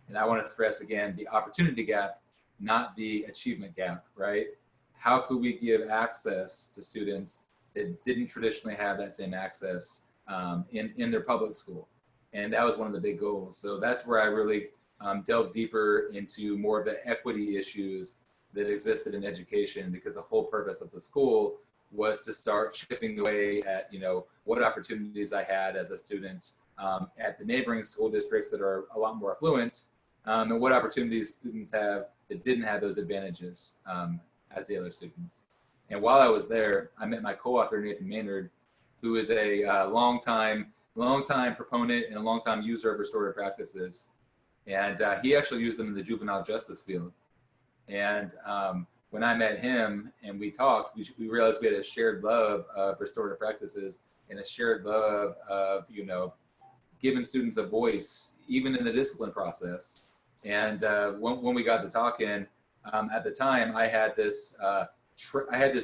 And I want to stress again, the opportunity gap, not the achievement gap, right? How could we give access to students that didn't traditionally have that same access in their public school? And that was one of the big goals. So that's where I really delved deeper into more of the equity issues that existed in education, because the whole purpose of the school was to start chipping away at, what opportunities I had as a student at the neighboring school districts that are a lot more affluent, and what opportunities students have that didn't have those advantages as the other students. And while I was there, I met my co-author, Nathan Maynard, who is a long-time proponent and a long-time user of restorative practices. And he actually used them in the juvenile justice field. And when I met him and we talked, we realized we had a shared love of restorative practices and a shared love of, giving students a voice, even in the discipline process. And when we got to talking, at the time, I had this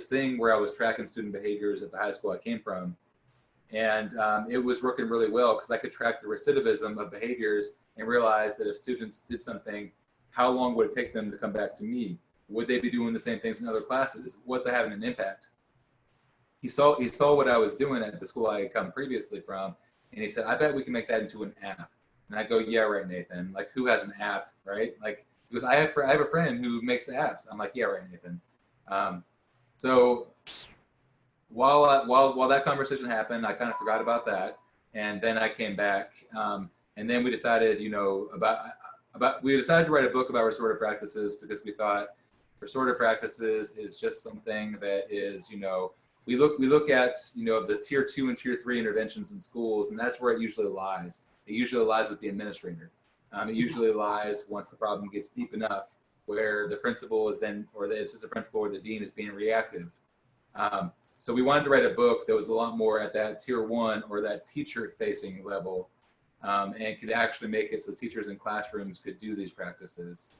thing where I was tracking student behaviors at the high school I came from. And it was working really well because I could track the recidivism of behaviors and realize that if students did something, how long would it take them to come back to me? Would they be doing the same things in other classes? Was it having an impact? He saw what I was doing at the school I had come previously from, and he said, I bet we can make that into an app. And I go, yeah, right, Nathan. Like, who has an app, right? Like, because I have a friend who makes apps. I'm like, yeah, right, Nathan. So while that conversation happened, I kind of forgot about that, and then I came back, and then we decided, we decided to write a book about restorative practices because we thought restorative practices is just something that is, we look at, the tier 2 and tier 3 interventions in schools, and that's where it usually lies. It usually lies with the administrator. It usually lies once the problem gets deep enough where the principal is then, or the assistant principal or the dean is being reactive. So we wanted to write a book that was a lot more at that tier 1 or that teacher-facing level, and could actually make it so teachers in classrooms could do these practices.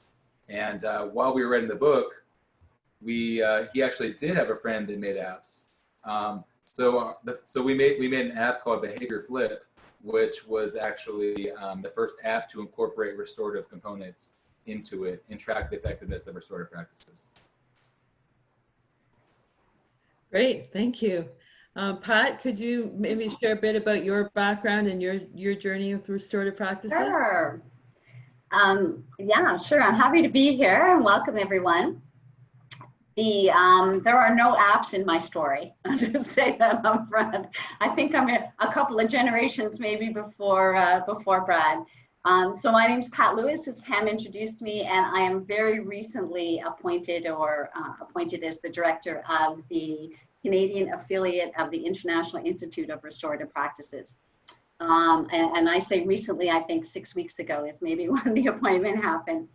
And while we were writing the book, he actually did have a friend that made apps. So we made an app called Behavior Flip, which was actually the first app to incorporate restorative components into it and track the effectiveness of restorative practices. Great, thank you. Pat, could you maybe share a bit about your background and your journey with restorative practices? Sure. Yeah, sure. I'm happy to be here and welcome everyone. There are no apps in my story. I'll just say that up front. I think I'm a couple of generations maybe before Brad. So my name's Pat Lewis, as Pam introduced me, and I am very recently appointed as the director of the Canadian affiliate of the International Institute of Restorative Practices. And I say recently, I think 6 weeks ago is maybe when the appointment happened.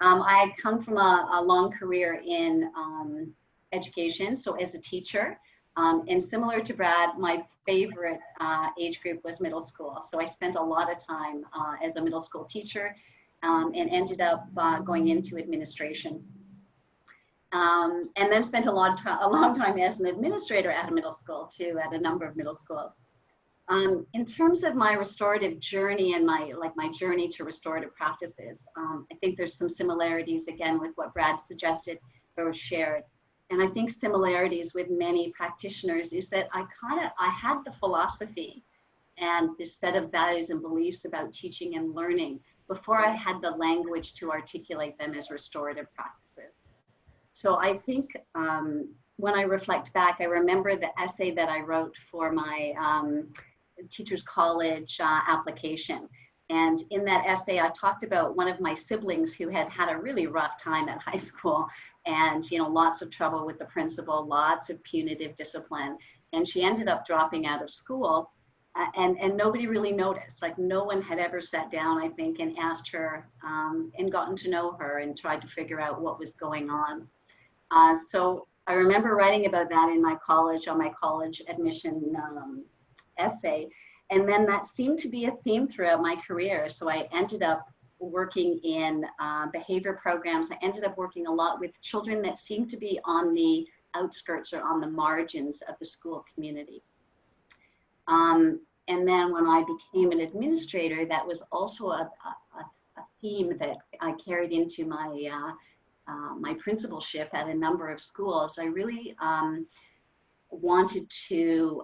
I come from a long career in education, so as a teacher, and similar to Brad, my favorite age group was middle school. So I spent a lot of time as a middle school teacher and ended up going into administration. And then spent a long time as an administrator at a middle school too, at a number of middle schools. In terms of my restorative journey and my journey to restorative practices, I think there's some similarities again with what Brad suggested or shared. And I think similarities with many practitioners is that I had the philosophy and this set of values and beliefs about teaching and learning before I had the language to articulate them as restorative practices. So I think when I reflect back, I remember the essay that I wrote for my Teachers College application. And in that essay, I talked about one of my siblings who had had a really rough time at high school and, lots of trouble with the principal, lots of punitive discipline. And she ended up dropping out of school and nobody really noticed. Like no one had ever sat down, I think, and asked her and gotten to know her and tried to figure out what was going on. So I remember writing about that in my college, on my college admission essay. And then that seemed to be a theme throughout my career. So I ended up working in behavior programs. I ended up working a lot with children that seemed to be on the outskirts or on the margins of the school community. And then when I became an administrator, that was also a theme that I carried into my my principalship at a number of schools. I really wanted to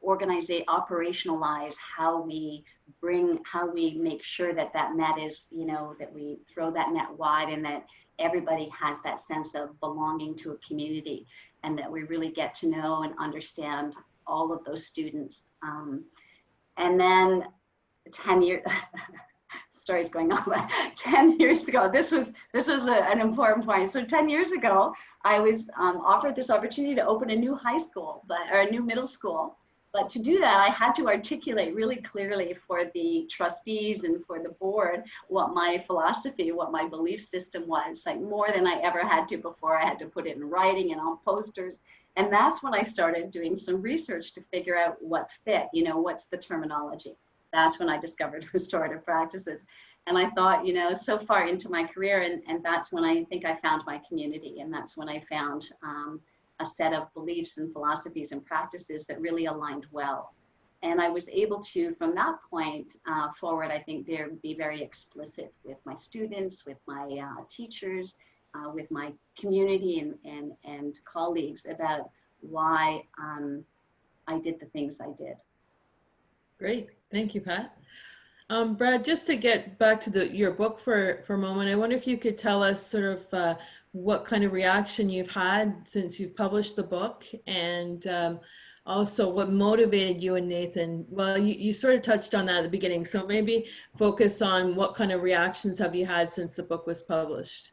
operationalize how we make sure that that net is, you know, that we throw that net wide and that everybody has that sense of belonging to a community, and that we really get to know and understand all of those students. And then 10 years, story's going on, but 10 years ago, this was an important point. So 10 years ago, I was offered this opportunity to open a new high school, or a new middle school. But to do that, I had to articulate really clearly for the trustees and for the board what my philosophy, what my belief system was, like more than I ever had to before. I had to put it in writing and on posters. And that's when I started doing some research to figure out what fit, you know, what's the terminology. That's when I discovered restorative practices. And I thought, you know, so far into my career, and that's when I think I found my community. And that's when I found a set of beliefs and philosophies and practices that really aligned well. And I was able to, from that point forward, I think be very explicit with my students, with my teachers, with my community and colleagues about why I did the things I did. Great, thank you, Pat. Brad, just to get back to your book for a moment, I wonder if you could tell us sort of what kind of reaction you've had since you've published the book, and also what motivated you and Nathan. Well, you sort of touched on that at the beginning, so maybe focus on what kind of reactions have you had since the book was published.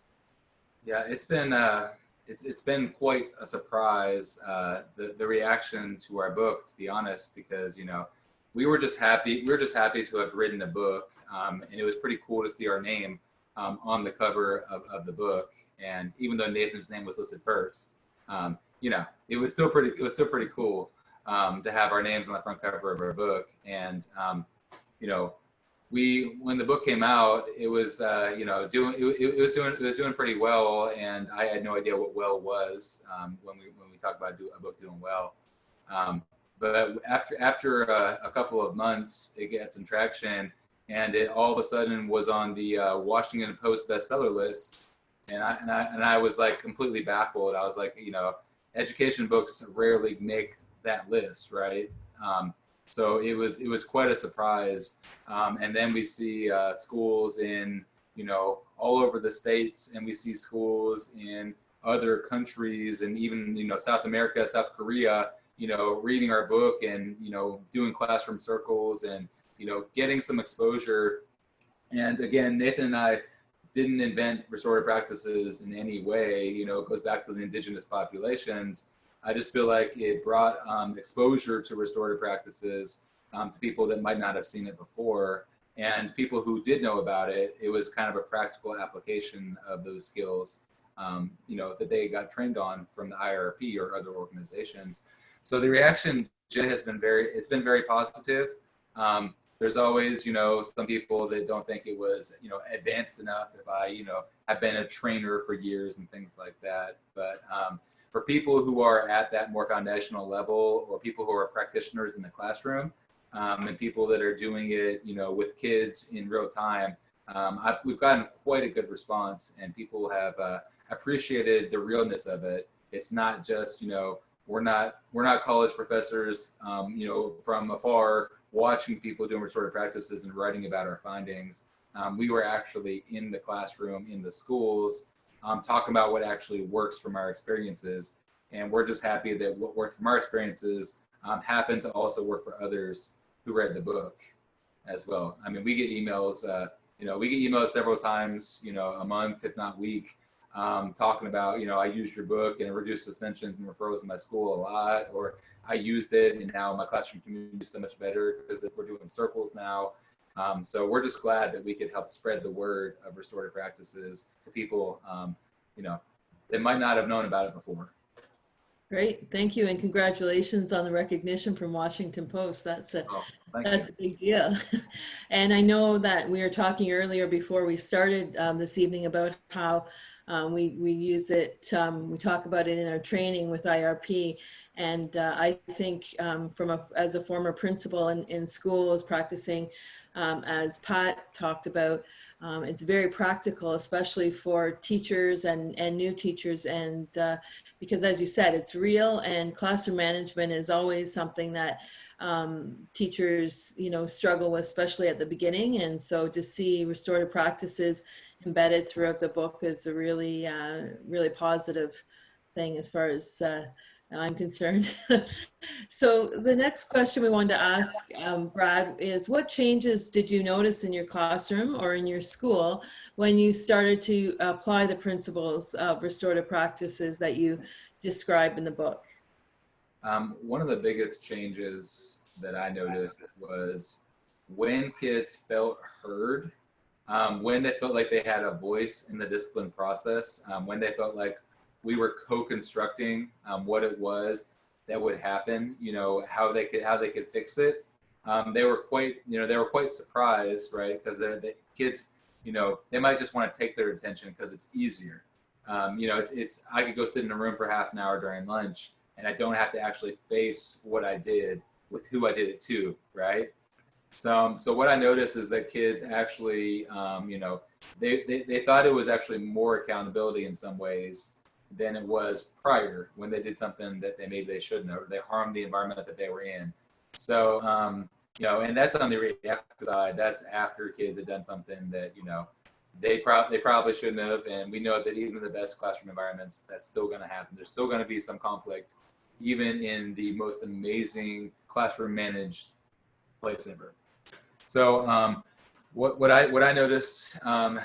Yeah, it's been quite a surprise, the reaction to our book, to be honest, because, you know, we were just happy to have written a book, and it was pretty cool to see our name on the cover of the book. And even though Nathan's name was listed first, you know, it was still pretty cool to have our names on the front cover of our book. And you know, when the book came out, it was you know, it was doing pretty well, and I had no idea what well was when we talk about a book doing well. But after a couple of months, it got some traction, and it all of a sudden was on the Washington Post bestseller list, and I was like completely baffled. I was like, you know, education books rarely make that list, right? So it was quite a surprise. And then we see schools in, you know, all over the states, and we see schools in other countries, and even, you know, South America, South Korea, you know, reading our book and, you know, doing classroom circles and, you know, getting some exposure. And again, Nathan and I didn't invent restorative practices in any way. You know, it goes back to the indigenous populations. I just feel like it brought exposure to restorative practices to people that might not have seen it before. And people who did know about it, it was kind of a practical application of those skills, you know, that they got trained on from the IRP or other organizations. So the reaction has been very positive. There's always, you know, some people that don't think it was, you know, advanced enough if I, you know, have been a trainer for years and things like that. But for people who are at that more foundational level, or people who are practitioners in the classroom, and people that are doing it, you know, with kids in real time, we've gotten quite a good response, and people have appreciated the realness of it. It's not just, you know, we're not college professors, you know, from afar watching people doing restorative practices and writing about our findings. We were actually in the classroom, in the schools, talking about what actually works from our experiences. And we're just happy that what worked from our experiences happened to also work for others who read the book as well. I mean, we get emails, you know, we get emails several times, you know, a month, if not week, talking about, you know, I used your book and it reduced suspensions and referrals in my school a lot, or I used it and now my classroom community is so much better because we're doing circles now. So we're just glad that we could help spread the word of restorative practices to people, you know, that might not have known about it before. Great, thank you, and congratulations on the recognition from Washington Post. That's a big deal. And I know that we were talking earlier before we started this evening about how we use it, we talk about it in our training with IRP. And I think as a former principal in schools practicing, as Pat talked about, It's very practical, especially for teachers and new teachers. And because as you said, it's real, and classroom management is always something that teachers, struggle with, especially at the beginning. And so to see restorative practices embedded throughout the book is a really, really positive thing as far as I'm concerned. So the next question we wanted to ask, Brad, is what changes did you notice in your classroom or in your school when you started to apply the principles of restorative practices that you describe in the book? One of the biggest changes that I noticed was when kids felt heard, when they felt like they had a voice in the discipline process, when they felt like we were co-constructing what it was that would happen, how they could fix it. They were quite surprised, right? Because the kids, they might just want to take their attention because it's easier. It's I could go sit in a room for half an hour during lunch, and I don't have to actually face what I did with who I did it to, right? So what I noticed is that kids actually, they thought it was actually more accountability in some ways than it was prior when they did something that maybe they shouldn't have, or they harmed the environment that they were in. So, and that's on the reactive side. That's after kids had done something that, they probably shouldn't have. And we know that even in the best classroom environments, that's still going to happen. There's still going to be some conflict, even in the most amazing classroom managed place ever. So what I noticed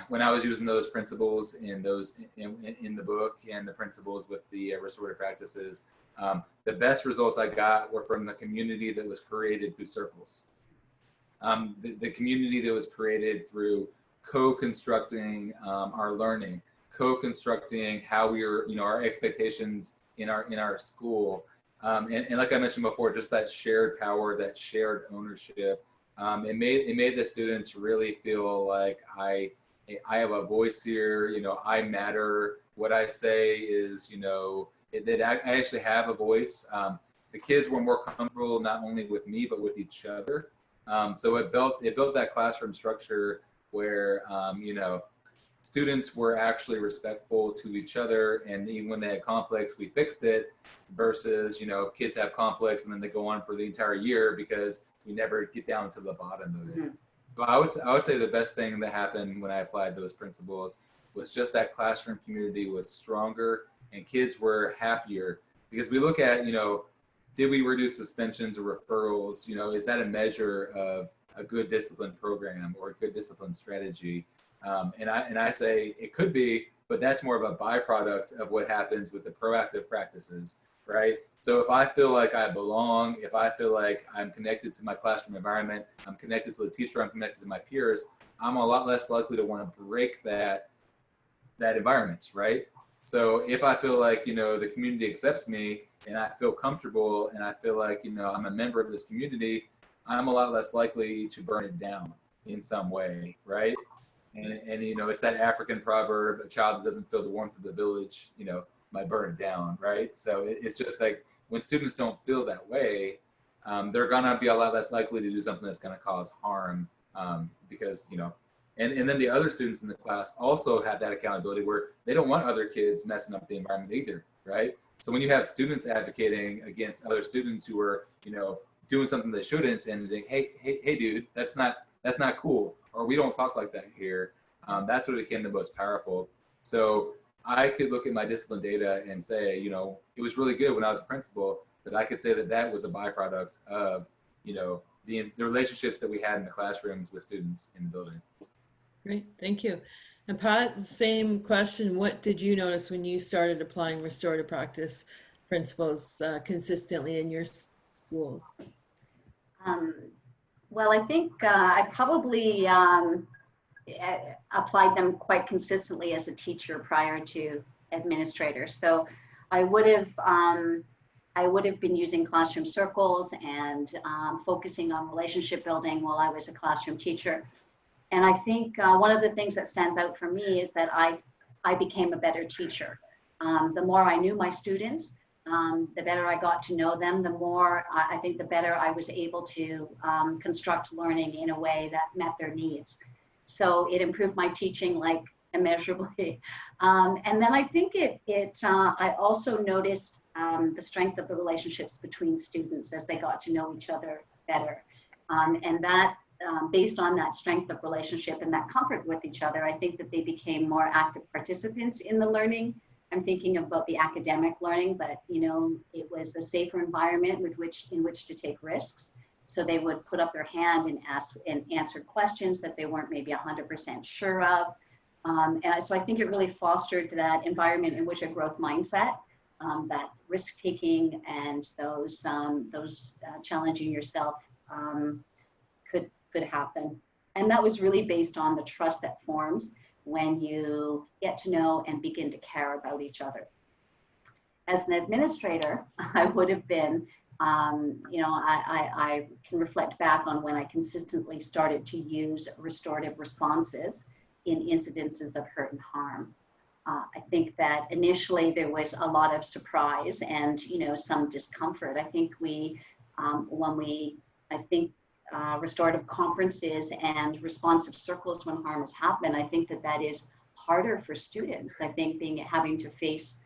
when I was using those principles in the book and the principles with the restorative practices, the best results I got were from the community that was created through circles. The community that was created through co-constructing our learning, co-constructing how we were, our expectations in our school, and like I mentioned before, just that shared power, that shared ownership. It made the students really feel like I have a voice here. I matter. What I say is, that I actually have a voice. The kids were more comfortable not only with me but with each other. So it built that classroom structure where students were actually respectful to each other, and even when they had conflicts, we fixed it. Versus kids have conflicts and then they go on for the entire year because we never get down to the bottom of it. Mm-hmm. So I would say the best thing that happened when I applied those principles was just that classroom community was stronger and kids were happier, because we look at, did we reduce suspensions or referrals? Is that a measure of a good discipline program or a good discipline strategy? And I say it could be, but that's more of a byproduct of what happens with the proactive practices, right? So if I feel like I belong, if I feel like I'm connected to my classroom environment, I'm connected to the teacher, I'm connected to my peers, I'm a lot less likely to want to break that environment, right? So if I feel like, the community accepts me and I feel comfortable and I feel like, I'm a member of this community, I'm a lot less likely to burn it down in some way, right? And it's that African proverb, a child that doesn't feel the warmth of the village, might burn it down, right? So it's just like when students don't feel that way, they're gonna be a lot less likely to do something that's gonna cause harm, because, and then the other students in the class also have that accountability where they don't want other kids messing up the environment either, right? So when you have students advocating against other students who are, doing something they shouldn't, and saying, hey, dude, that's not cool, or we don't talk like that here. That's what became the most powerful. So I could look at my discipline data and say, it was really good when I was a principal, but I could say that was a byproduct of, the relationships that we had in the classrooms with students in the building. Great, thank you. And Pat, same question. What did you notice when you started applying restorative practice principles consistently in your schools? Well, I think I probably applied them quite consistently as a teacher prior to administrator. So I would have been using classroom circles and focusing on relationship building while I was a classroom teacher. And I think one of the things that stands out for me is that I became a better teacher. The more I knew my students, the better I got to know them, the more I think the better I was able to construct learning in a way that met their needs. So it improved my teaching like immeasurably. And then I think I also noticed the strength of the relationships between students as they got to know each other better. And that based on that strength of relationship and that comfort with each other, I think that they became more active participants in the learning. I'm thinking about the academic learning, but it was a safer environment in which to take risks. So they would put up their hand and ask and answer questions that they weren't maybe 100% sure of. So I think it really fostered that environment in which a growth mindset, that risk taking and those challenging yourself could happen. And that was really based on the trust that forms when you get to know and begin to care about each other. As an administrator, I would have been, I can reflect back on when I consistently started to use restorative responses in incidences of hurt and harm. I think that initially there was a lot of surprise and some discomfort. I think restorative conferences and responsive circles when harm has happened, I think that is harder for students. I think having to face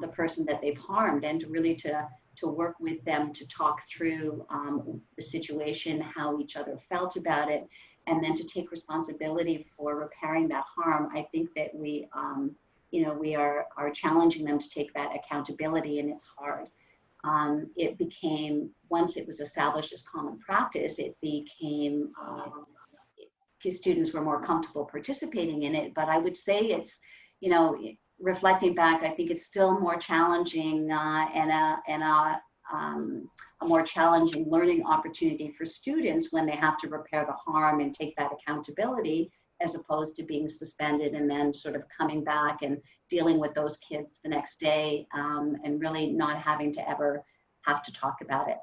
the person that they've harmed and really to work with them to talk through the situation, how each other felt about it, and then to take responsibility for repairing that harm. I think that we are challenging them to take that accountability, and it's hard. It became, once it was established as common practice, it became, students were more comfortable participating in it. But I would say it's, reflecting back, I think it's still more challenging and a more challenging learning opportunity for students when they have to repair the harm and take that accountability, as opposed to being suspended and then sort of coming back and dealing with those kids the next day and really not having to ever have to talk about it.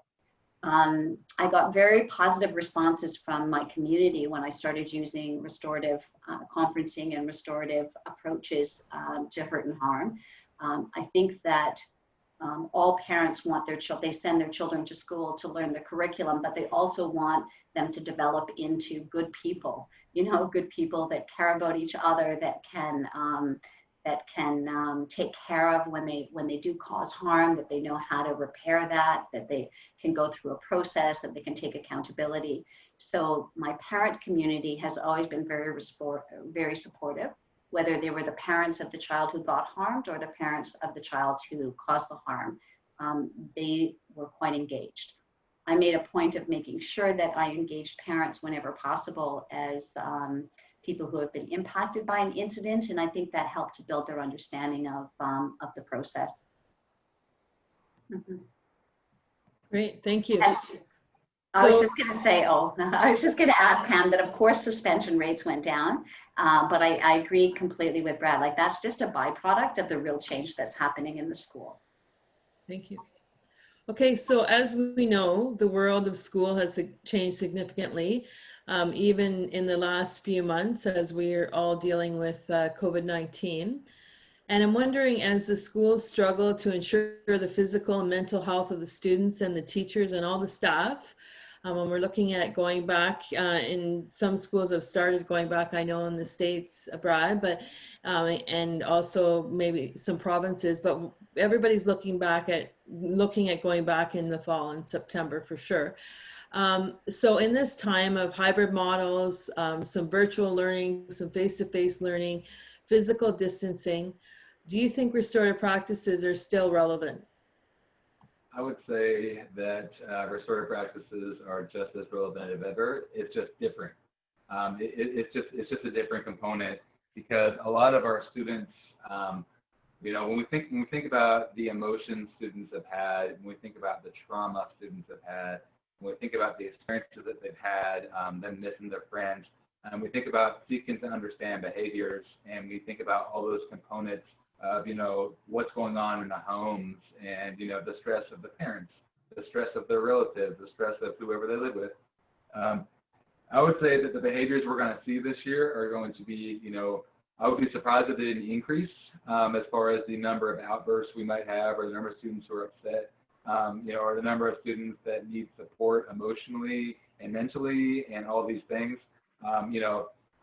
I got very positive responses from my community when I started using restorative conferencing and restorative approaches to hurt and harm. I think that all parents want they send their children to school to learn the curriculum, but they also want them to develop into good people, good people that care about each other, that can take care of when they do cause harm, that they know how to repair that they can go through a process, that they can take accountability. So my parent community has always been very supportive, whether they were the parents of the child who got harmed or the parents of the child who caused the harm. They were quite engaged. I made a point of making sure that I engaged parents whenever possible as people who have been impacted by an incident, and I think that helped to build their understanding of the process. Mm-hmm. Great, thank you. And I was just going to say, I was just going to add, Pam, that of course suspension rates went down, but I agree completely with Brad. Like, that's just a byproduct of the real change that's happening in the school. Thank you. Okay, so as we know, the world of school has changed significantly, even in the last few months as we're all dealing with COVID-19. And I'm wondering, as the schools struggle to ensure the physical and mental health of the students and the teachers and all the staff, when we're looking at going back, in some schools have started going back, I know in the States abroad, but and also maybe some provinces, but everybody's looking at going back in the fall in September for sure. So in this time of hybrid models, some virtual learning, some face-to-face learning, physical distancing, do you think restorative practices are still relevant? I would say that restorative practices are just as relevant as ever. It's just different. It's just a different component, because a lot of our students, when we think about the emotions students have had, when we think about the trauma students have had, when we think about the experiences that they've had, them missing their friends, and we think about seeking to understand behaviors, and we think about all those components of, what's going on in the homes, and, the stress of the parents, the stress of their relatives, the stress of whoever they live with. I would say that the behaviors we're going to see this year are going to be, I would be surprised if they didn't increase as far as the number of outbursts we might have, or the number of students who are upset, or the number of students that need support emotionally and mentally and all these things.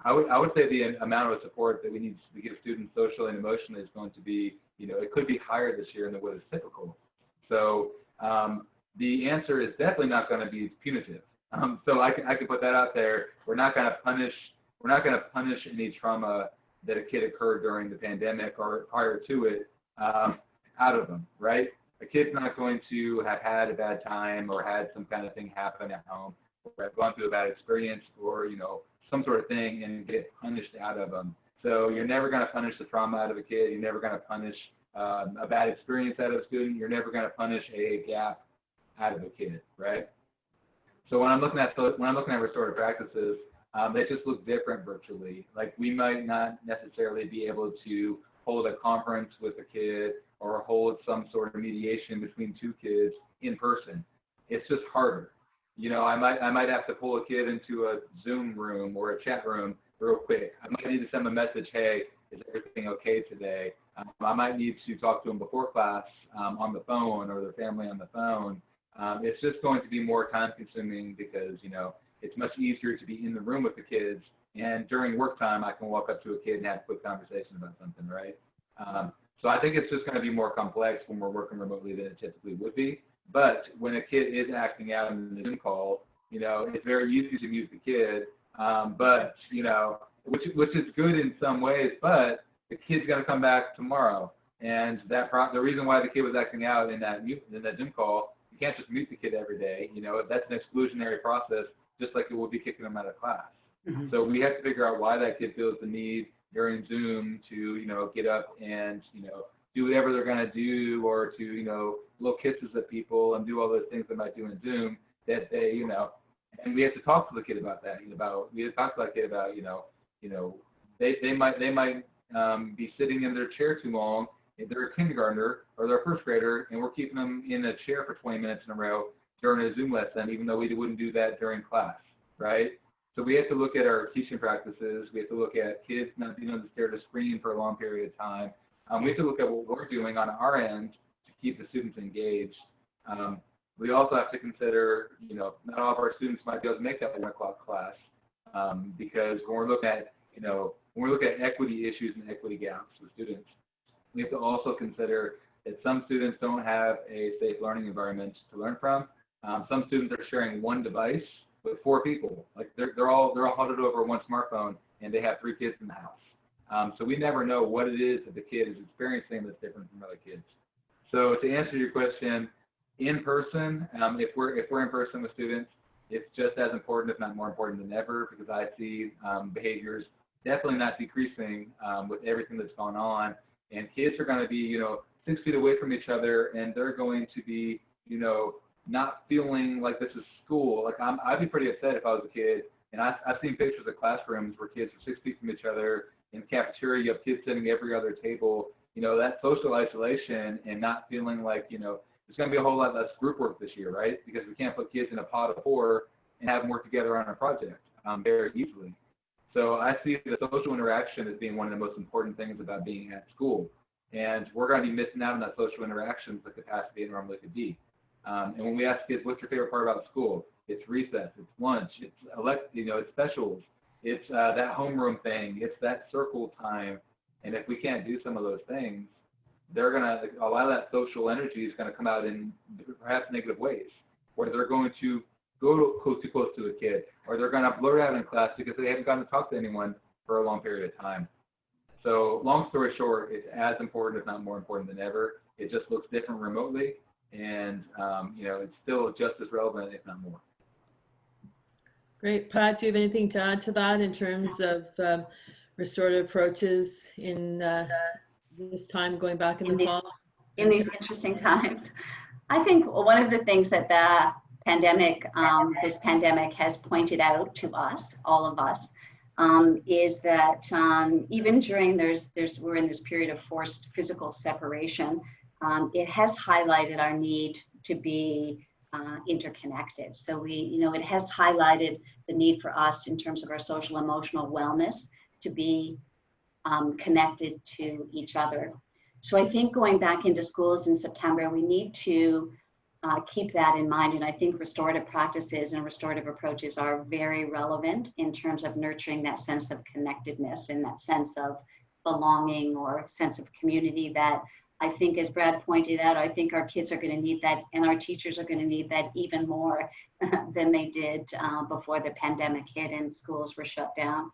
I would say the amount of support that we need to give students socially and emotionally is going to be, it could be higher this year than what is typical. So the answer is definitely not going to be punitive. So I can put that out there. We're not going to punish any trauma that a kid occurred during the pandemic or prior to it out of them, right? A kid's not going to have had a bad time or had some kind of thing happen at home, or have gone through a bad experience, or some sort of thing, and get punished out of them. So you're never going to punish the trauma out of a kid. You're never going to punish a bad experience out of a student. You're never going to punish a gap out of a kid, right? So when I'm looking at restorative practices, they just look different virtually. Like, we might not necessarily be able to hold a conference with a kid or hold some sort of mediation between two kids in person. It's just harder. I might have to pull a kid into a Zoom room or a chat room real quick. I might need to send them a message, hey, is everything okay today? I might need to talk to them before class on the phone, or their family on the phone. It's just going to be more time consuming because, it's much easier to be in the room with the kids, and during work time, I can walk up to a kid and have a quick conversation about something, right? So I think it's just going to be more complex when we're working remotely than it typically would be. But when a kid is acting out in the Zoom call, it's very easy to mute the kid, but, which is good in some ways, but the kid's going to come back tomorrow. And the reason why the kid was acting out in that Zoom call, you can't just mute the kid every day. That's an exclusionary process, just like it would be kicking them out of class. Mm-hmm. So we have to figure out why that kid feels the need during Zoom to, get up and, do whatever they're going to do, or to, blow kisses at people and do all those things they might do in Zoom that they, and we have to talk to the kid about that, we have to talk to that kid about, they might be sitting in their chair too long. If they're a kindergartner or they're a first grader, and we're keeping them in a chair for 20 minutes in a row during a Zoom lesson, even though we wouldn't do that during class, right? So we have to look at our teaching practices. We have to look at kids not being able to stare at a screen for a long period of time. We have to look at what we're doing on our end to keep the students engaged. We also have to consider, not all of our students might be able to make that 1 o'clock class, because when we're looking at equity issues and equity gaps with students, we have to also consider that some students don't have a safe learning environment to learn from. Some students are sharing one device with 4 people. Like, they're all huddled over one smartphone, and they have 3 kids in the house. So we never know what it is that the kid is experiencing that's different from other kids. So to answer your question, in person, if we're in person with students, it's just as important, if not more important than ever, because I see behaviors definitely not decreasing with everything that's gone on. And kids are going to be, 6 feet away from each other, and they're going to be, not feeling like this is school. Like, I'd be pretty upset if I was a kid. And I've seen pictures of classrooms where kids are 6 feet from each other. In the cafeteria, you have kids sitting every other table. That social isolation and not feeling like, there's going to be a whole lot less group work this year, right? Because we can't put kids in a pod of 4 and have them work together on a project very easily. So I see the social interaction as being one of the most important things about being at school. And we're going to be missing out on that social interaction, the capacity it normally could be. And when we ask kids, what's your favorite part about school? It's recess, it's lunch, it's it's specials, it's that homeroom thing, it's that circle time. And if we can't do some of those things, a lot of that social energy is going to come out in perhaps negative ways, where they're going to go too close to a kid, or they're going to blurt out in class because they haven't gotten to talk to anyone for a long period of time. So long story short, it's as important, if not more important than ever. It just looks different remotely, and it's still just as relevant, if not more. Great. Pat, do you have anything to add to that in terms of restorative approaches in this time going back in the fall? In these interesting times. I think one of the things that the pandemic, this pandemic has pointed out to us, all of us, is that even during we're in this period of forced physical separation, it has highlighted our need to be interconnected. So it has highlighted the need for us in terms of our social emotional wellness to be connected to each other. So I think going back into schools in September, we need to keep that in mind. And I think restorative practices and restorative approaches are very relevant in terms of nurturing that sense of connectedness and that sense of belonging or sense of community that I think, as Brad pointed out, I think our kids are going to need that, and our teachers are going to need that even more than they did before the pandemic hit and schools were shut down.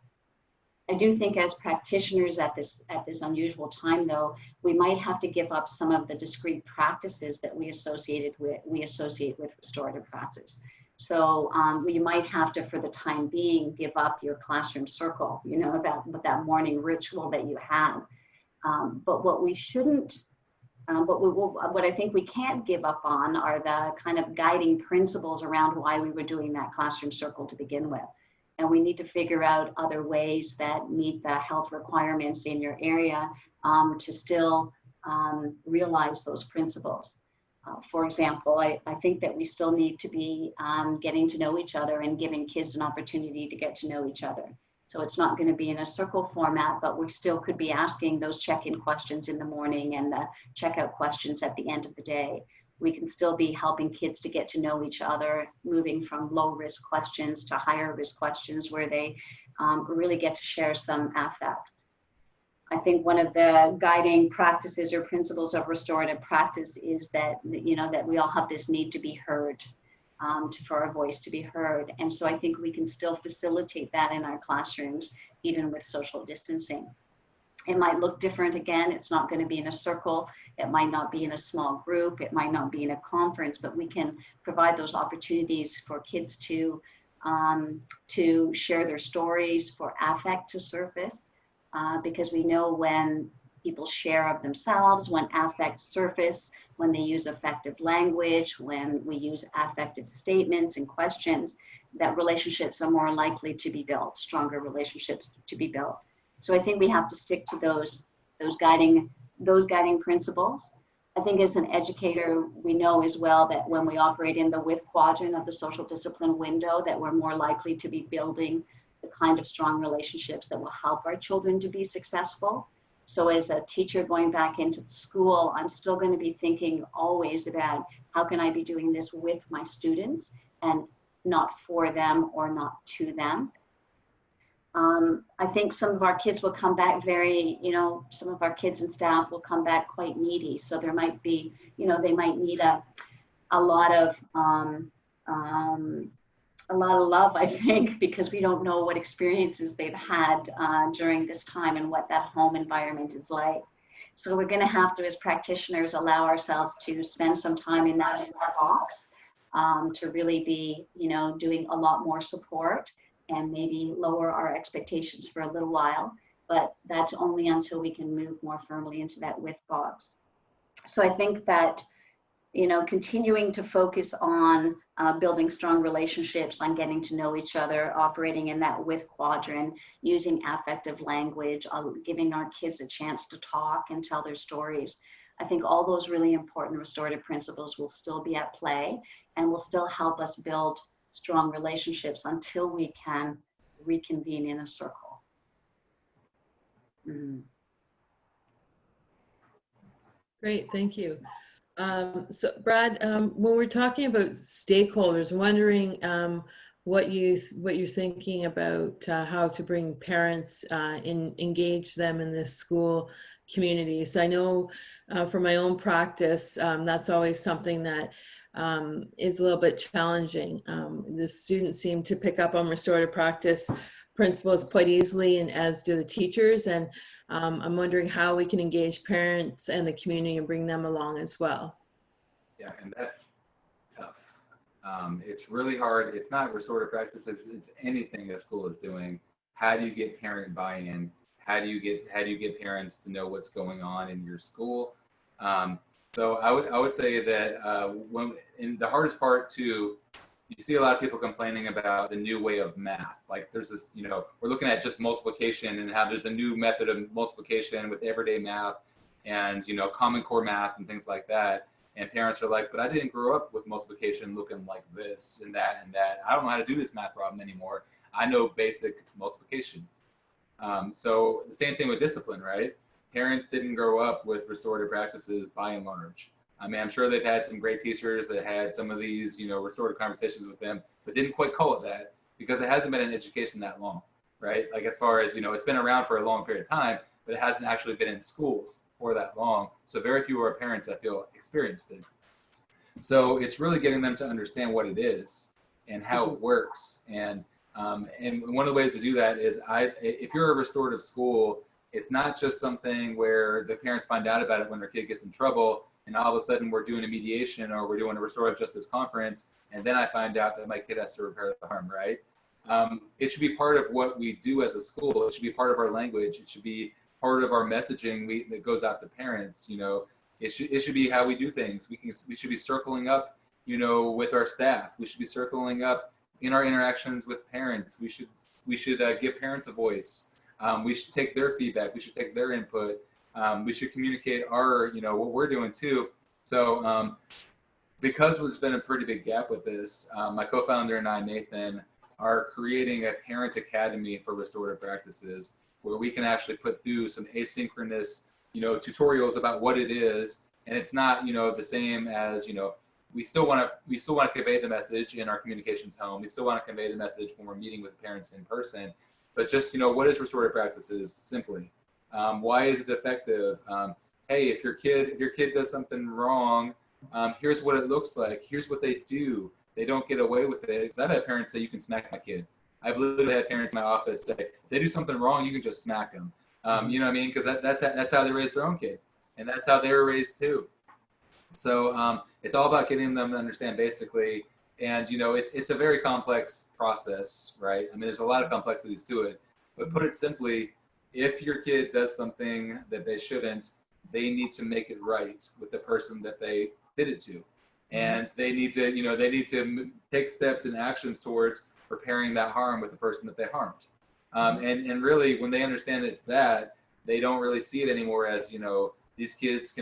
I do think as practitioners at this unusual time, though, we might have to give up some of the discrete practices that we associate with restorative practice. So you might have to, for the time being, give up your classroom circle, you know, that morning ritual that you had. But what we shouldn't, what I think we can't give up on are the kind of guiding principles around why we were doing that classroom circle to begin with. And we need to figure out other ways that meet the health requirements in your area to still realize those principles. For example, I think that we still need to be getting to know each other and giving kids an opportunity to get to know each other. So it's not going to be in a circle format, but we still could be asking those check-in questions in the morning and the checkout questions at the end of the day. We can still be helping kids to get to know each other, moving from low-risk questions to higher-risk questions where they really get to share some affect. I think one of the guiding practices or principles of restorative practice is that, you know, that we all have this need to be heard, for our voice to be heard. And so I think we can still facilitate that in our classrooms, even with social distancing. It might look different again. It's not going to be in a circle. It might not be in a small group. It might not be in a conference, but we can provide those opportunities for kids to share their stories, for affect to surface, because we know when people share of themselves, when affect surface, when they use affective language, when we use affective statements and questions, that relationships are more likely to be built, stronger relationships to be built. So I think we have to stick to those guiding principles. I think as an educator, we know as well that when we operate in the with quadrant of the social discipline window, that we're more likely to be building the kind of strong relationships that will help our children to be successful. So as a teacher going back into the school, I'm still going to be thinking always about how can I be doing this with my students and not for them or not to them. I think some of our kids will come back very, you know, some of our kids and staff will come back quite needy. So there might be, you know, they might need a lot of love, I think, because we don't know what experiences they've had during this time and what that home environment is like. So we're going to have to, as practitioners, allow ourselves to spend some time in that box to really be, you know, doing a lot more support and maybe lower our expectations for a little while. But that's only until we can move more firmly into that with box. So I think that, you know, continuing to focus on building strong relationships, on getting to know each other, operating in that with quadrant, using affective language, giving our kids a chance to talk and tell their stories. I think all those really important restorative principles will still be at play and will still help us build strong relationships until we can reconvene in a circle. Mm-hmm. Great, thank you. So Brad, when we're talking about stakeholders, wondering what you're thinking about how to bring parents engage them in this school community. So I know from my own practice, that's always something that is a little bit challenging. The students seem to pick up on restorative practice principles quite easily, and as do the teachers. And I'm wondering how we can engage parents and the community and bring them along as well. Yeah, and that's tough. It's really hard. It's not restorative practices. It's anything that school is doing. How do you get parent buy-in? How do you get parents to know what's going on in your school? So I would say that the hardest part too, you see a lot of people complaining about the new way of math. Like there's this, you know, we're looking at just multiplication and how there's a new method of multiplication with everyday math and, you know, Common Core math and things like that. And parents are like, but I didn't grow up with multiplication looking like this and that and that. I don't know how to do this math problem anymore. I know basic multiplication. So the same thing with discipline, right? Parents didn't grow up with restorative practices by and large. I mean, I'm sure they've had some great teachers that had some of these, you know, restorative conversations with them, but didn't quite call it that because it hasn't been in education that long, right? Like as far as, you know, it's been around for a long period of time, but it hasn't actually been in schools for that long. So very few of our parents, I feel, experienced it. So it's really getting them to understand what it is and how it works. And one of the ways to do that is if you're a restorative school, it's not just something where the parents find out about it when their kid gets in trouble and all of a sudden we're doing a mediation or we're doing a restorative justice conference and then I find out that my kid has to repair the harm, right? It should be part of what we do as a school. It should be part of our language. It should be part of our messaging that goes out to parents. You know, it should be how we do things. We should be circling up, you know, with our staff. We should be circling up in our interactions with parents. We should give parents a voice. We should take their feedback. We should take their input. We should communicate our, you know, what we're doing too. So because there's been a pretty big gap with this, my co-founder and I, Nathan, are creating a parent academy for restorative practices where we can actually put through some asynchronous, you know, tutorials about what it is. And it's not, you know, the same as, you know, we still want to convey the message in our communications home. We still want to convey the message when we're meeting with parents in person. But just, you know, what is restorative practices simply? Why is it effective? Hey, if your kid does something wrong, here's what it looks like. Here's what they do. They don't get away with it. Because I've had parents say, you can smack my kid. I've literally had parents in my office say, if they do something wrong, you can just smack them. You know what I mean? Because that's how they raise their own kid. And that's how they were raised too. So it's all about getting them to understand basically. And, you know, it's a very complex process, right? I mean, there's a lot of complexities to it. But put it simply, if your kid does something that they shouldn't, they need to make it right with the person that they did it to. And they need to, you know, take steps and actions towards repairing that harm with the person that they harmed. And really, when they understand it's that, they don't really see it anymore as, you know, these kids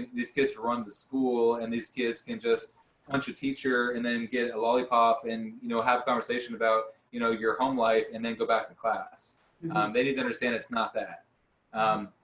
run the school and these kids can just punch a teacher and then get a lollipop and, you know, have a conversation about, you know, your home life and then go back to class. They need to understand it's not that.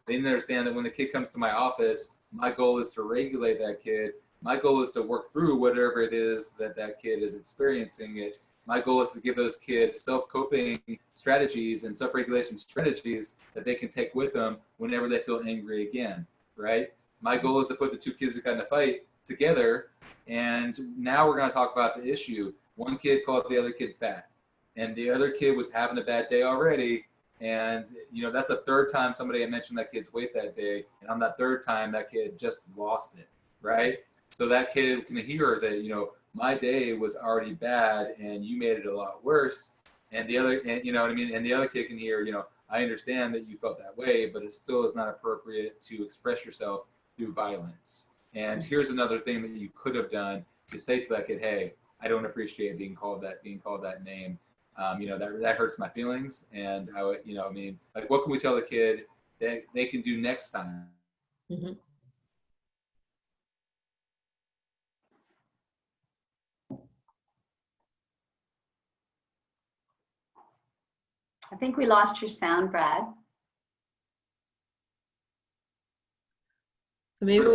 They need to understand that when the kid comes to my office, my goal is to regulate that kid. My goal is to work through whatever it is that kid is experiencing it. My goal is to give those kids self-coping strategies and self-regulation strategies that they can take with them whenever they feel angry again, right? My goal is to put the two kids that got in a fight together, and now we're going to talk about the issue. One kid called the other kid fat, and the other kid was having a bad day already, and, you know, that's a third time somebody had mentioned that kid's weight that day, and on that third time, that kid just lost it, right? So that kid can hear that, you know, my day was already bad and you made it a lot worse. And the other, and you know what I mean? And the other kid can hear, you know, I understand that you felt that way, but it still is not appropriate to express yourself through violence. And here's another thing that you could have done to say to that kid, hey, I don't appreciate being called that name. You know, that hurts my feelings. And I would, you know, I mean, like, what can we tell the kid that they can do next time? I think we lost your sound, Brad. So maybe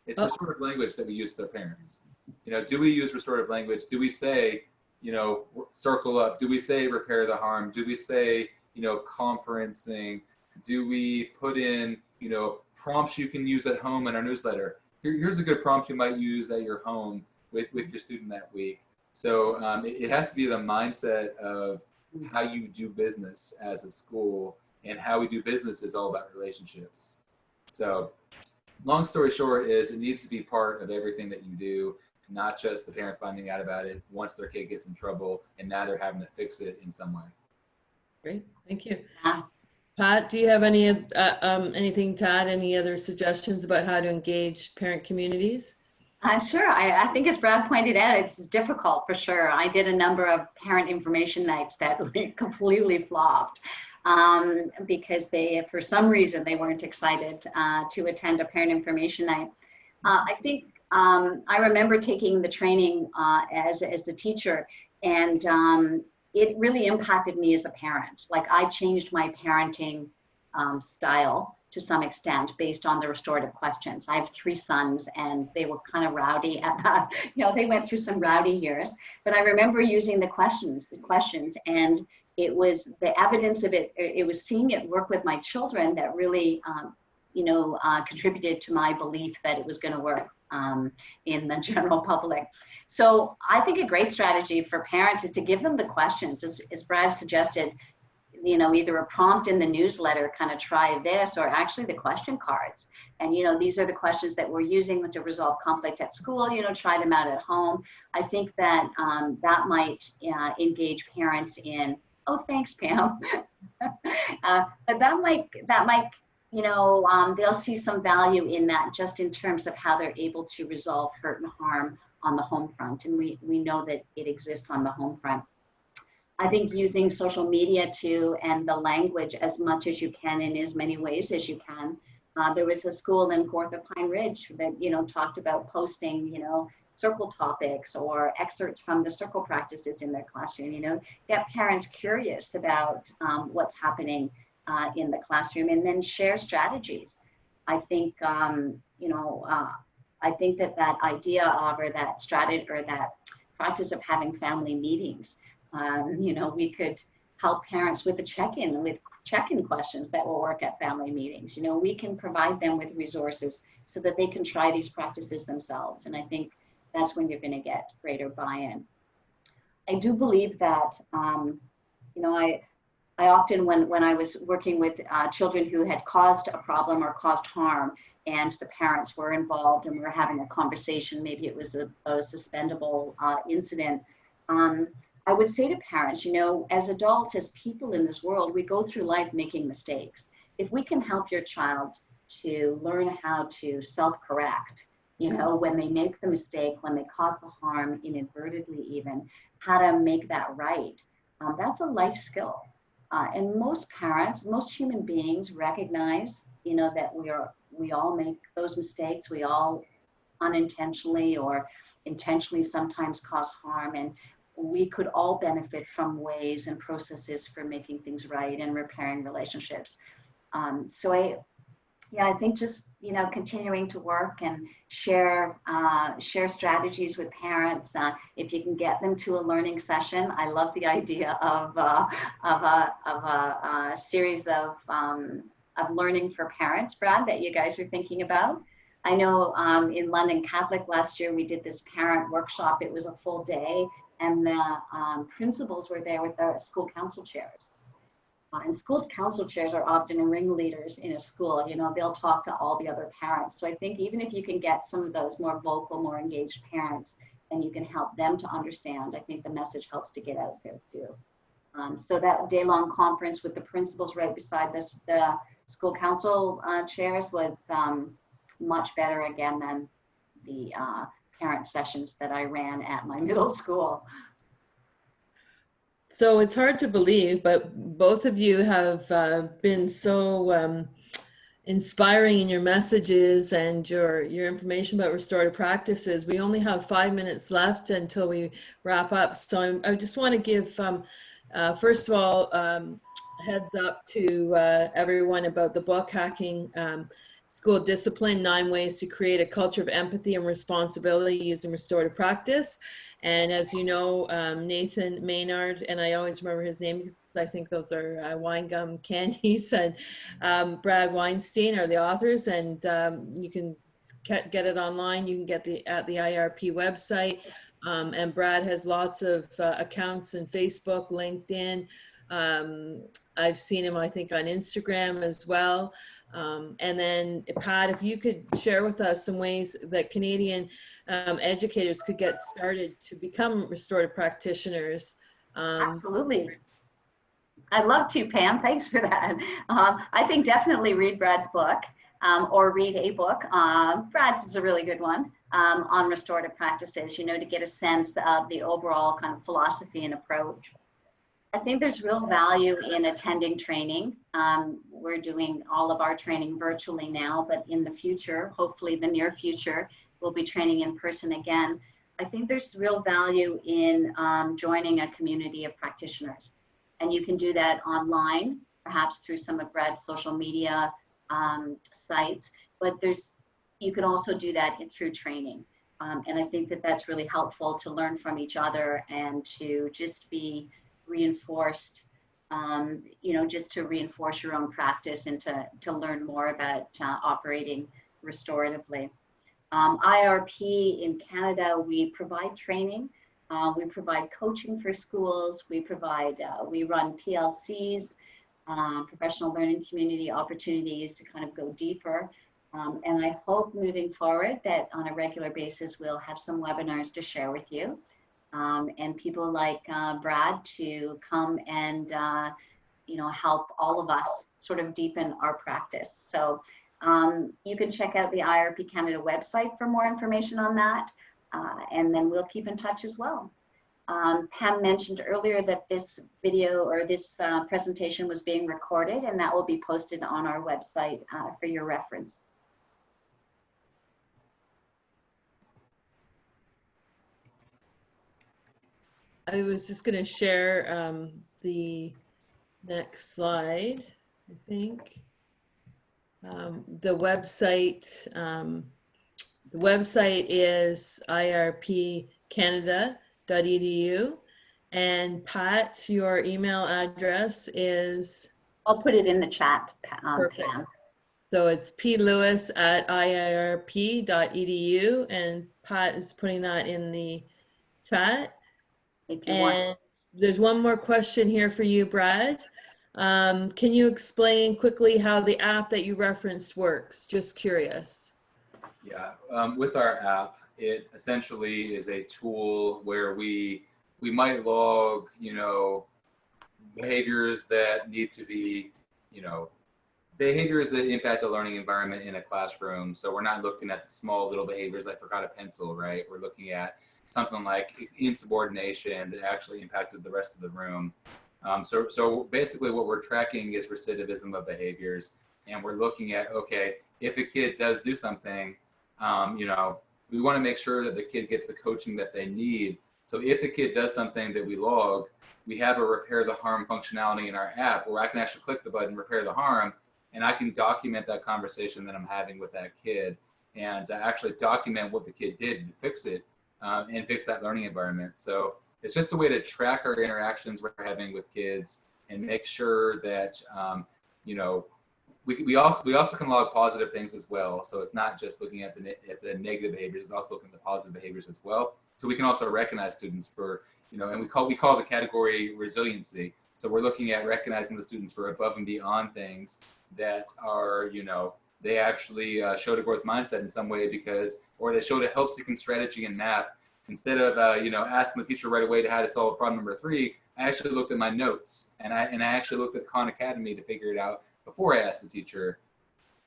It's restorative language that we use with our parents. You know, do we use restorative language? Do we say, you know, circle up? Do we say repair the harm? Do we say, you know, conferencing? Do we put in, you know, prompts you can use at home in our newsletter? Here's a good prompt you might use at your home with your student that week. So it has to be the mindset of how you do business as a school, and how we do business is all about relationships. So long story short is it needs to be part of everything that you do, not just the parents finding out about it once their kid gets in trouble and now they're having to fix it in some way. Great, thank you. Pat, do you have any anything to add? Any other suggestions about how to engage parent communities? Sure. I think as Brad pointed out, it's difficult for sure. I did a number of parent information nights that completely flopped because for some reason, they weren't excited to attend a parent information night. I think I remember taking the training as a teacher, and it really impacted me as a parent. Like, I changed my parenting style to some extent based on the restorative questions. I have 3 sons and they were kind of rowdy at that. They went through some rowdy years, but I remember using the questions and it was the evidence of it. It was seeing it work with my children that really, contributed to my belief that it was going to work in the general public. So I think a great strategy for parents is to give them the questions, as Brad suggested, either a prompt in the newsletter, kind of try this, or actually the question cards. And, these are the questions that we're using to resolve conflict at school, try them out at home. I think that that might engage parents in, oh, thanks, Pam. But that might, they'll see some value in that just in terms of how they're able to resolve hurt and harm on the home front. And we know that it exists on the home front. I think using social media too, and the language as much as you can in as many ways as you can. There was a school in Kawartha Pine Ridge that, talked about posting, circle topics or excerpts from the circle practices in their classroom, get parents curious about what's happening in the classroom, and then share strategies. I think, I think that idea of, or that strategy, or that practice of having family meetings, we could help parents with the check-in questions that will work at family meetings. We can provide them with resources so that they can try these practices themselves. And I think that's when you're going to get greater buy-in. I do believe that, I often, when I was working with children who had caused a problem or caused harm, and the parents were involved and we were having a conversation, maybe it was a suspendable incident, I would say to parents, as adults, as people in this world, we go through life making mistakes. If we can help your child to learn how to self-correct, when they make the mistake, when they cause the harm inadvertently even, how to make that right, that's a life skill. And most parents, most human beings recognize, that we all make those mistakes. We all unintentionally or intentionally sometimes cause harm, and we could all benefit from ways and processes for making things right and repairing relationships. So I think just, continuing to work and share strategies with parents. If you can get them to a learning session, I love the idea of a series of learning for parents, Brad, that you guys are thinking about. I know in London Catholic last year, we did this parent workshop. It was a full day, and the principals were there with the school council chairs. And school council chairs are often ringleaders in a school. They'll talk to all the other parents. So I think even if you can get some of those more vocal, more engaged parents, and you can help them to understand, I think the message helps to get out there too. So that day-long conference with the principals right beside the school council chairs was much better again than the parent sessions that I ran at my middle school. So it's hard to believe, but both of you have been so inspiring in your messages and your information about restorative practices. We only have 5 minutes left until we wrap up. So I just want to give, first of all, heads up to everyone about the book, Hacking School Discipline, 9 Ways to Create a Culture of Empathy and Responsibility Using Restorative Practice. And as you know, Nathan Maynard, and I always remember his name because I think those are wine gum candies, and Brad Weinstein are the authors, and you can get it online. You can get at the IRP website, and Brad has lots of accounts in Facebook, LinkedIn. I've seen him, I think, on Instagram as well. And then Pat, if you could share with us some ways that Canadian educators could get started to become restorative practitioners. Absolutely. I'd love to, Pam. Thanks for that. I think definitely read Brad's book or read a book. Brad's is a really good one on restorative practices, to get a sense of the overall kind of philosophy and approach. I think there's real value in attending training. We're doing all of our training virtually now, but in the future, hopefully the near future, we'll be training in person again. I think there's real value in joining a community of practitioners. And you can do that online, perhaps through some of Brad's social media sites, but you can also do that through training. And I think that that's really helpful to learn from each other and to just be reinforced, just to reinforce your own practice and to learn more about operating restoratively. IRP in Canada, we provide training. We provide coaching for schools. We run PLCs, professional learning community opportunities to kind of go deeper. And I hope moving forward that on a regular basis, we'll have some webinars to share with you. And people like Brad to come and, help all of us sort of deepen our practice. So you can check out the IRP Canada website for more information on that. And then we'll keep in touch as well. Pam mentioned earlier that this video or this presentation was being recorded, and that will be posted on our website for your reference. I was just going to share the next slide, I think. The website is irpcanada.edu. And Pat, your email address is? I'll put it in the chat, Pam. So it's plewis@iirp.edu, and Pat is putting that in the chat. And there's one more question here for you, Brad. Can you explain quickly how the app that you referenced works? Just curious. Yeah, with our app, it essentially is a tool where we might log, behaviors that need to be, behaviors that impact the learning environment in a classroom. So we're not looking at the small little behaviors like forgot a pencil, right? We're looking at something like insubordination that actually impacted the rest of the room. So basically what we're tracking is recidivism of behaviors. And we're looking at, okay, if a kid does do something, we want to make sure that the kid gets the coaching that they need. So if the kid does something that we log, we have a repair the harm functionality in our app where I can actually click the button, repair the harm, and I can document that conversation that I'm having with that kid and actually document what the kid did to fix it and fix that learning environment. So it's just a way to track our interactions we're having with kids and make sure that, we also can log positive things as well. So it's not just looking at the negative behaviors, it's also looking at the positive behaviors as well. So we can also recognize students for, and we call the category resiliency. So we're looking at recognizing the students for above and beyond things that are, they actually showed a growth mindset in some way or they showed a help-seeking strategy in math. Instead of, asking the teacher right away to how to solve problem number 3, I actually looked at my notes and I actually looked at Khan Academy to figure it out before I asked the teacher.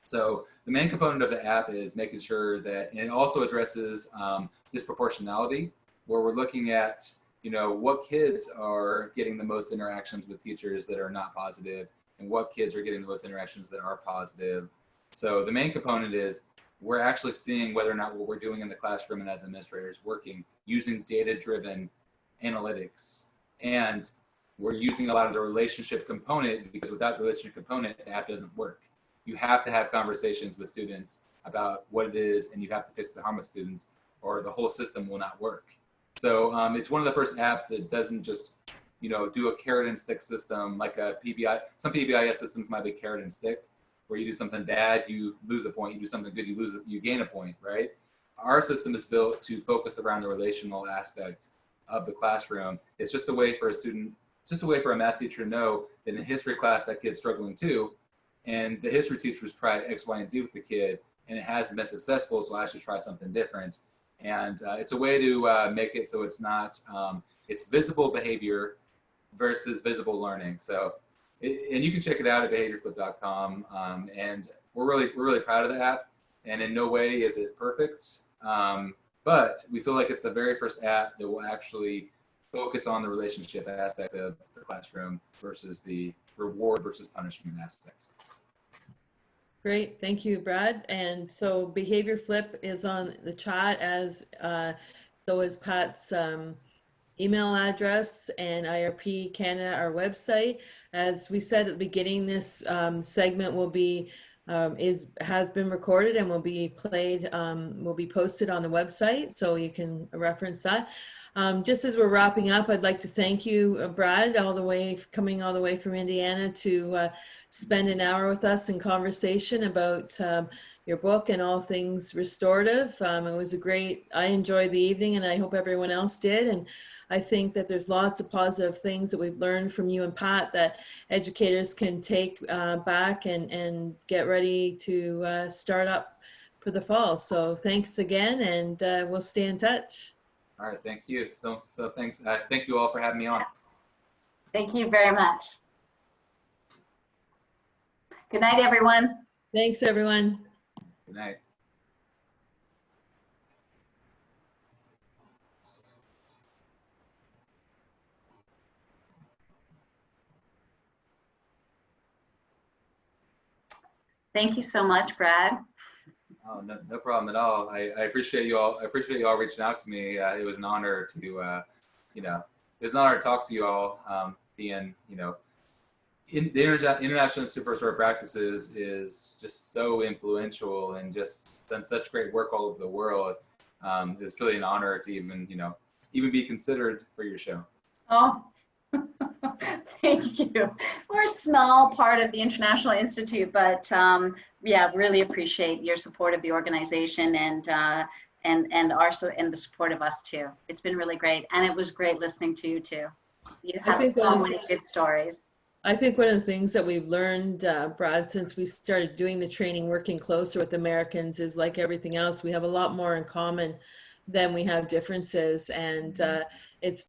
So the main component of the app is making sure that, and it also addresses disproportionality, where we're looking at, what kids are getting the most interactions with teachers that are not positive and what kids are getting the most interactions that are positive. So the main component is we're actually seeing whether or not what we're doing in the classroom and as administrators working using data-driven analytics. And we're using a lot of the relationship component because without the relationship component, the app doesn't work. You have to have conversations with students about what it is, and you have to fix the harm of students or the whole system will not work. So it's one of the first apps that doesn't just, do a carrot and stick system like a PBI. Some PBIS systems might be carrot and stick, where you do something bad, you lose a point. You do something good, you gain a point, right? Our system is built to focus around the relational aspect of the classroom. It's just a way for a student, just a way for a math teacher to know that in a history class, that kid's struggling too. And the history teacher's tried X, Y, and Z with the kid, and it hasn't been successful, so I should try something different. And it's a way to make it so it's not, it's visible behavior versus visible learning. So, and you can check it out at behaviorflip.com. And we're really proud of the app. And in no way is it perfect, but we feel like it's the very first app that will actually focus on the relationship aspect of the classroom versus the reward versus punishment aspect. Great, thank you, Brad. And so Behavior Flip is on the chat, as so is Pat's email address and IRP Canada, our website. As we said at the beginning, this segment will be has been recorded and will be played, will be posted on the website, so you can reference that. Just as we're wrapping up, I'd like to thank you, Brad, coming all the way from Indiana to spend an hour with us in conversation about your book and all things restorative. It was I enjoyed the evening, and I hope everyone else did. And I think that there's lots of positive things that we've learned from you and Pat that educators can take back and get ready to start up for the fall. So thanks again, and we'll stay in touch. All right, thank you. So thanks. Thank you all for having me on. Thank you very much. Good night, everyone. Thanks, everyone. Good night. Thank you so much, Brad. Oh, no problem at all. I appreciate you all. I appreciate you all reaching out to me. It was an honor to, it was an honor to talk to you all. Being, in the International Institute for Restorative Practices is just so influential and just done such great work all over the world. It's really an honor to even, even be considered for your show. Oh, thank you. We're a small part of the International Institute, but yeah, really appreciate your support of the organization and the support of us too. It's been really great, and it was great listening to you too. You have so many good stories. I think one of the things that we've learned, Brad, since we started doing the training, working closer with Americans, is like everything else, we have a lot more in common than we have differences, and it's